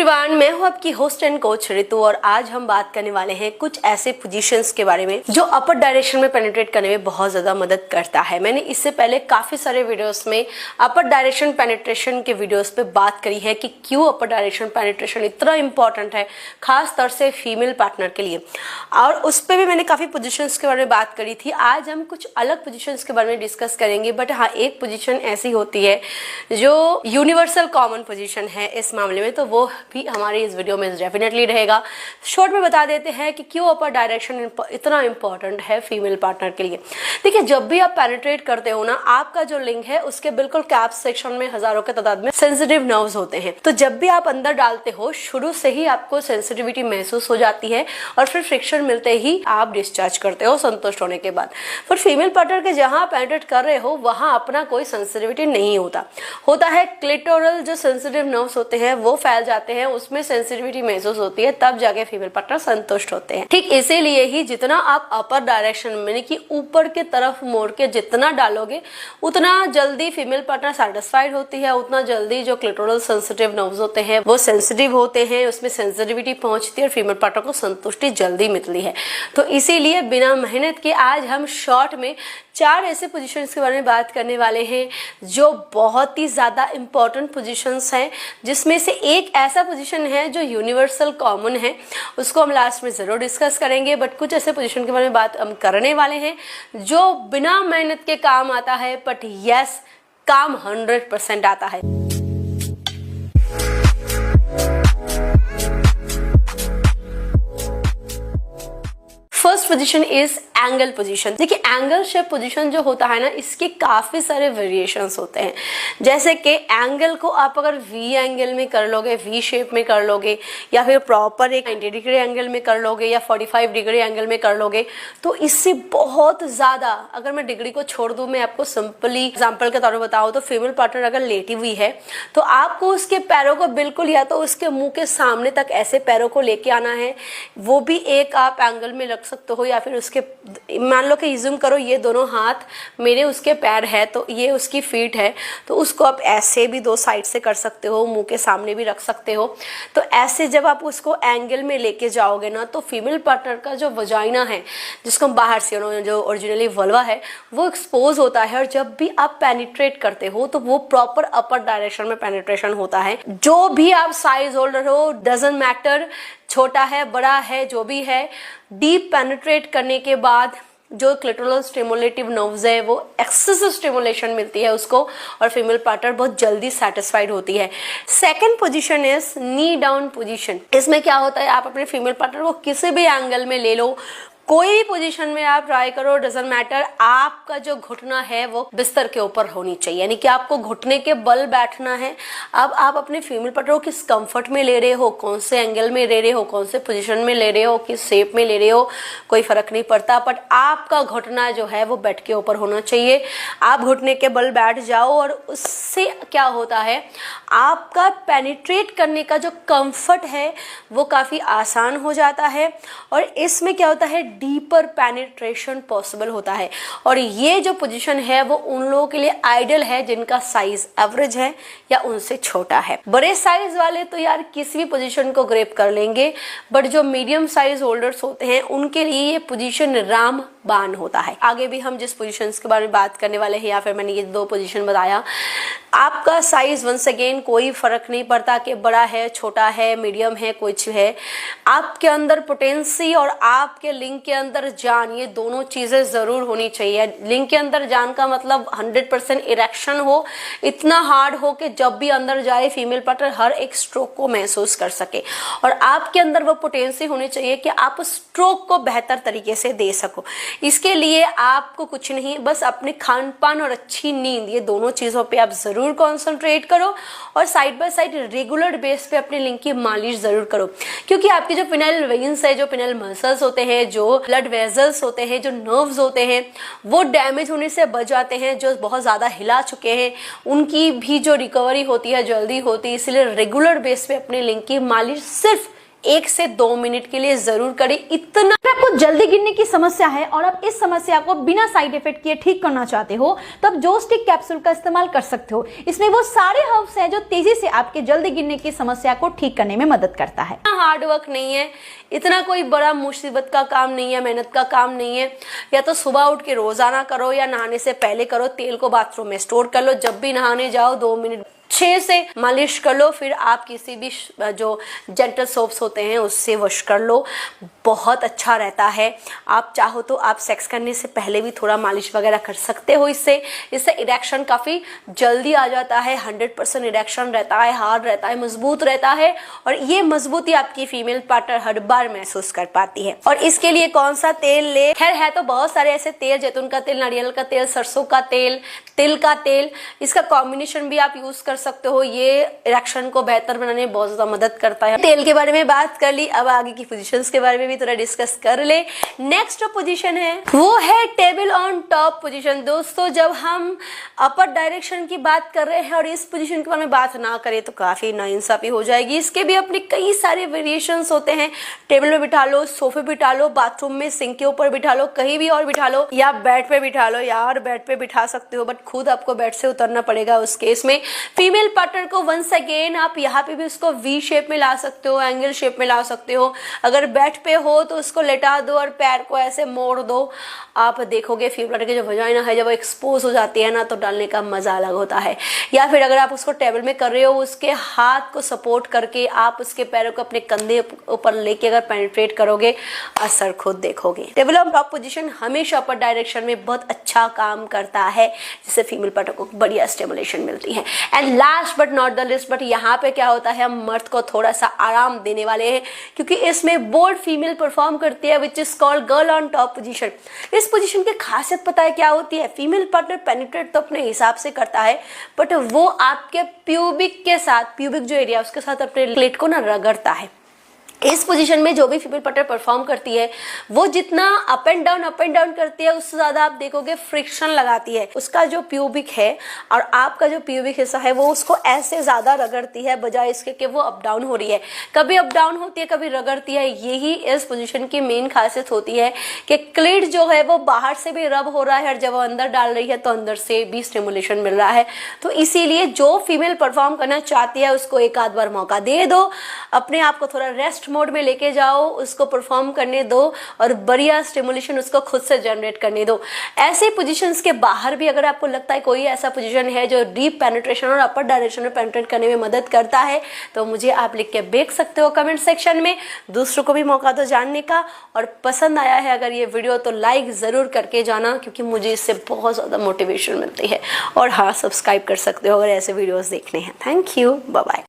Everyone, मैं हूं आपकी होस्ट एंड कोच रितु और आज हम बात करने वाले हैं कुछ ऐसे पोजीशंस के बारे में जो अपर डायरेक्शन में पेनिट्रेट करने में बहुत ज्यादा मदद करता है। मैंने इससे पहले काफी सारे वीडियोस में अपर डायरेक्शन पेनिट्रेशन के वीडियोस पे बात करी है कि क्यों अपर डायरेक्शन पेनिट्रेशन इतना इंपॉर्टेंट है, खास तौर से फीमेल पार्टनर के लिए, और उस पर भी मैंने काफी पोजिशंस के बारे में बात करी थी। आज हम कुछ अलग पोजिशंस के बारे में डिस्कस करेंगे, बट हाँ, एक पोजिशन ऐसी होती है जो यूनिवर्सल कॉमन पोजिशन है इस मामले में, तो वो भी हमारे इस वीडियो में डेफिनेटली रहेगा। शॉर्ट में बता देते हैं कि क्यों अपर डायरेक्शन इतना इंपॉर्टेंट है फीमेल पार्टनर के लिए। देखिए, जब भी आप पेनिट्रेट करते हो ना, आपका जो लिंग है उसके बिल्कुल कैप सेक्शन में हजारों के तादाद में सेंसिटिव नर्व्स होते हैं। तो जब भी आप अंदर डालते हो, शुरू से ही आपको सेंसिटिविटी महसूस हो जाती है और फिर फ्रिक्शन मिलते ही आप डिस्चार्ज करते हो संतुष्ट होने के बाद। पर फीमेल पार्टनर के जहां पेनिट्रेट कर रहे हो वहां अपना कोई सेंसिटिविटी नहीं होता है। क्लिटोरल जो सेंसिटिव नर्व्स होते हैं वो फैल जाते हैं, उसमें सेंसिटिविटी महसूस होती है, तब जाके फीमेल पार्टनर संतुष्ट होते हैं। ठीक इसीलिए ही जितना आप अपर डायरेक्शन में कि ऊपर के तरफ मोड़ के जितना डालोगे, उतना जल्दी फीमेल पार्टनर सेटिस्फाइड होती है, उतना जल्दी जो क्लिटोरल सेंसिटिव नर्व्स होते हैं वो सेंसिटिव होते हैं, उसमें सेंसिटिविटी पहुंचती है और फीमेल पार्टनर को संतुष्टि जल्दी मिलती है। तो इसीलिए बिना मेहनत के आज हम शॉर्ट में 4 ऐसे पोजीशंस के बारे में बात करने वाले हैं जो बहुत ही ज्यादा इंपॉर्टेंट पोजीशंस हैं, जिसमें से एक ऐसा पोजीशन है जो यूनिवर्सल कॉमन है, उसको हम लास्ट में जरूर डिस्कस करेंगे। बट कुछ ऐसे पोजीशन के बारे में बात हम करने वाले हैं जो बिना मेहनत के काम आता है, बट यस, काम 100% आता है। First position is angle position. देखिए, एंगल शेप पोजीशन जो होता है ना, इसके काफी सारे वेरिएशंस होते हैं। जैसे कि एंगल को आप अगर वी एंगल में कर लोगे, वी शेप में कर लोगे, या फिर प्रॉपर एक 90 डिग्री एंगल में कर लोगे, या 45 डिग्री एंगल में कर लोगे, तो इससे बहुत ज्यादा, अगर मैं डिग्री को छोड़ दूं, मैं आपको सिंपली एग्जाम्पल के तौर पर बताऊं तो फीमेल पार्टनर अगर लेटी हुई है तो आपको उसके पैरों को बिल्कुल या तो उसके मुंह के सामने तक ऐसे पैरों को लेके आना है, वो भी एक आप एंगल में रख सकते हो, या फिर उसके, मान लो कि यूज़ करो ये दोनों हाथ मेरे उसके पैर है तो ये उसकी फीट है, तो उसको आप ऐसे भी 2 साइड से कर सकते हो, मुंह के सामने भी रख सकते हो। तो ऐसे जब आप उसको एंगल में लेके जाओगे ना, तो फीमेल पार्टनर का जो वजाइना है, जिसको हम बाहर से, जो ओरिजिनली वल्वा है, वो एक्सपोज होता है, और जब भी आप पेनिट्रेट करते हो तो वो प्रॉपर अपर डायरेक्शन में पेनिट्रेशन होता है। जो भी आप साइज होल्डर हो, डजंट मैटर, छोटा है बड़ा है जो भी है, डीप पेनिट्रेट करने के बाद जो क्लिटोरल स्टिमुलेटिव नर्व्स है वो एक्सेसिव स्टिमुलेशन मिलती है उसको, और फीमेल पार्टनर बहुत जल्दी सेटिस्फाइड होती है। Second position is knee down position. इसमें क्या होता है, आप अपने फीमेल पार्टनर को किसी भी एंगल में ले लो, कोई भी पोजीशन में आप ट्राई करो, डजंट मैटर, आपका जो घुटना है वो बिस्तर के ऊपर होनी चाहिए, यानी कि आपको घुटने के बल बैठना है। अब आप अपने फीमेल पार्टनर को किस कंफर्ट में ले रहे हो, कौन से एंगल में ले रहे हो, कौन से पोजीशन में ले रहे हो, किस शेप में ले रहे हो, कोई फर्क नहीं पड़ता, बट आपका घुटना जो है वो बेड के ऊपर होना चाहिए। आप घुटने के बल बैठ जाओ, और उससे क्या होता है, आपका पेनिट्रेट करने का जो कंफर्ट है वो काफी आसान हो जाता है, और इसमें क्या होता है, डीपर पेनिट्रेशन पॉसिबल होता है। और ये जो पोजीशन है वो उन लोगों के लिए आइडियल है जिनका साइज एवरेज है या उनसे छोटा है। बड़े साइज वाले तो यार किसी भी पोजीशन को ग्रैब कर लेंगे, बट जो मीडियम साइज होल्डर्स होते हैं उनके लिए ये पोजीशन रामबाण होता है। आगे भी हम जिस पोजीशंस के बारे में बात करने वाले हैं, या फिर मैंने ये 2 पोजीशन बताया, आपका साइज वंस अगेन कोई फर्क नहीं पड़ता कि बड़ा है, छोटा है, मीडियम है, कुछ है, आपके अंदर पोटेंसी और आपके लिंग के अंदर जान, ये दोनों चीजें जरूर होनी चाहिए। लिंग के अंदर जान का मतलब 100% इरेक्शन हो, इतना हार्ड हो कि जब भी अंदर जाए फीमेल पार्टनर हर एक स्ट्रोक को महसूस कर सके, और आपके अंदर वो पोटेंसी होनी चाहिए कि आप स्ट्रोक को बेहतर तरीके से दे सको। इसके लिए आपको कुछ नहीं, बस अपने खान पान और अच्छी नींद, ये दोनों चीजों पे आप जरूर कंसंट्रेट करो, और side by side regular base पे अपने लिंग की मालिश जरूर करो, क्योंकि आपकी जो पिनल वेन्स है, जो पिनल मसल्स होते हैं, जो ब्लड वेजल्स होते हैं, जो नर्व्स होते हैं, वो डैमेज होने से बच जाते हैं। जो बहुत ज्यादा हिला चुके हैं उनकी भी जो रिकवरी होती है जल्दी होती है, इसलिए रेगुलर बेस पे अपने लिंग की मालिश सिर्फ 1 से 2 मिनट के लिए जरूर करें। इतना आपको जल्दी गिरने की समस्या है और आप इस समस्या को बिना साइड इफेक्ट किए ठीक करना चाहते हो, तब जो स्टिक कैप्सूल का इस्तेमाल कर सकते हो। इसमें वो सारे हर्ब्स हैं जो तेजी से आपके जल्दी गिरने की समस्या को ठीक करने में मदद करता है। हार्ड वर्क नहीं है, इतना कोई बड़ा मुसीबत का काम नहीं है, मेहनत का काम नहीं है। या तो सुबह उठ के रोजाना करो या नहाने से पहले करो। तेल को बाथरूम में स्टोर कर लो, जब भी नहाने जाओ 2 मिनट 6 से मालिश कर लो। फिर आप किसी भी जो जेंटल सोप्स होते हैं उससे वॉश कर लो, बहुत अच्छा रहता है। आप चाहो तो आप सेक्स करने से पहले भी थोड़ा मालिश वगैरह कर सकते हो। इससे इरेक्शन काफ़ी जल्दी आ जाता है। 100% इरेक्शन रहता है, हार्ड रहता है, मजबूत रहता है और ये मजबूती आपकी फीमेल पार्टनर हर बार महसूस कर पाती है। और इसके लिए कौन सा तेल ले? खैर है तो बहुत सारे ऐसे तेल, जैतून का तेल, नारियल का तेल, सरसों का तेल, तिल का तेल, इसका कॉम्बिनेशन भी आप यूज कर सकते हो। ये इरेक्शन को बेहतर बनाने में बहुत ज्यादा मदद करता है। तेल के बारे में बात कर ली, अब आगे की पोजीशंस के बारे में भी थोड़ा डिस्कस कर ले। नेक्स्ट जो पोजीशन है वो है टेबल ऑन टॉप पोजीशन। दोस्तों जब हम अपर डायरेक्शन की बात कर रहे हैं और इस पोजीशन के बारे में बात ना करें तो काफी नाइंसाफी हो जाएगी। इसके भी अपने कई सारे वेरिएशंस होते हैं। टेबल में बिठा लो, सोफे बिठा लो, बाथरूम में सिंक के ऊपर बिठा लो, कहीं भी और बिठा लो, या बेड पे बिठा लो। यार बेड पे बिठा सकते हो बट खुद आपको बेड से उतरना पड़ेगा। उस केस में फीमेल पार्टनर को वंस अगेन आप यहाँ पे भी उसको वी शेप में ला सकते हो, एंगल शेप में ला सकते हो। अगर बेड पे हो तो उसको लेटा दो और पैर को ऐसे मोड़ दो। आप देखोगे फीमेल पार्टनर की जो वजाइना है जब वो एक्सपोज हो जाती है ना तो डालने का मजा अलग होता है। या फिर अगर आप उसको टेबल में कर रहे हो, उसके हाथ को सपोर्ट करके आप उसके पैरों को अपने कंधे ऊपर लेके अगर पेनिट्रेट करोगे, असर खुद देखोगे। टेबल ऑन टॉप पोजीशन हमेशा अपर डायरेक्शन में बहुत अच्छा काम करता है, जिससे फीमेल पार्टनर को बढ़िया स्टिमुलेशन मिलती है। And last but not the list, but यहाँ पे क्या होता है, हम मर्द को थोड़ा सा आराम देने वाले हैं क्योंकि इसमें बोल्ड फीमेल परफॉर्म करती है, which is called girl on top position. इस पोजीशन की खासियत पता है क्या होती है? फीमेल पार्टनर पेनिट्रेट तो अपने हिसाब से करता है बट वो आपके प्यूबिक के साथ, प्यूबिक जो एरिया उसके साथ अपने प्लेट को ना रगड़ता है। इस पोजीशन में जो भी फीमेल पार्टनर परफॉर्म करती है वो जितना अप एंड डाउन करती है उससे ज्यादा आप देखोगे फ्रिक्शन लगाती है। उसका जो प्यूबिक है और आपका जो प्यूबिक हिस्सा है वो उसको ऐसे ज्यादा रगड़ती है बजाय इसके कि वो अप डाउन हो रही है। कभी अप डाउन होती है, कभी रगड़ती है। यही इस पोजीशन की मेन खासियत होती है कि क्लिट जो है वो बाहर से भी रब हो रहा है और जब वो अंदर डाल रही है तो अंदर से भी स्टिमुलेशन मिल रहा है। तो इसीलिए जो फीमेल परफॉर्म करना चाहती है उसको एक आध बार मौका दे दो, अपने आप को थोड़ा रेस्ट मोड में लेके जाओ, उसको परफॉर्म करने दो और बढ़िया स्टिमुलेशन उसको खुद से जनरेट करने दो। ऐसे पोजीशंस के बाहर भी अगर आपको लगता है कोई ऐसा पोजीशन है जो डीप पेनिट्रेशन और अपर डायरेक्शन में पेनिट्रेट करने में मदद करता है तो मुझे आप लिख के भेज सकते हो कमेंट सेक्शन में। दूसरों को भी मौका दो जानने का। और पसंद आया है अगर ये वीडियो तो लाइक जरूर करके जाना क्योंकि मुझे इससे बहुत ज्यादा मोटिवेशन मिलती है। और हाँ, सब्सक्राइब कर सकते हो अगर ऐसे वीडियोस देखने हैं। Thank you, bye bye.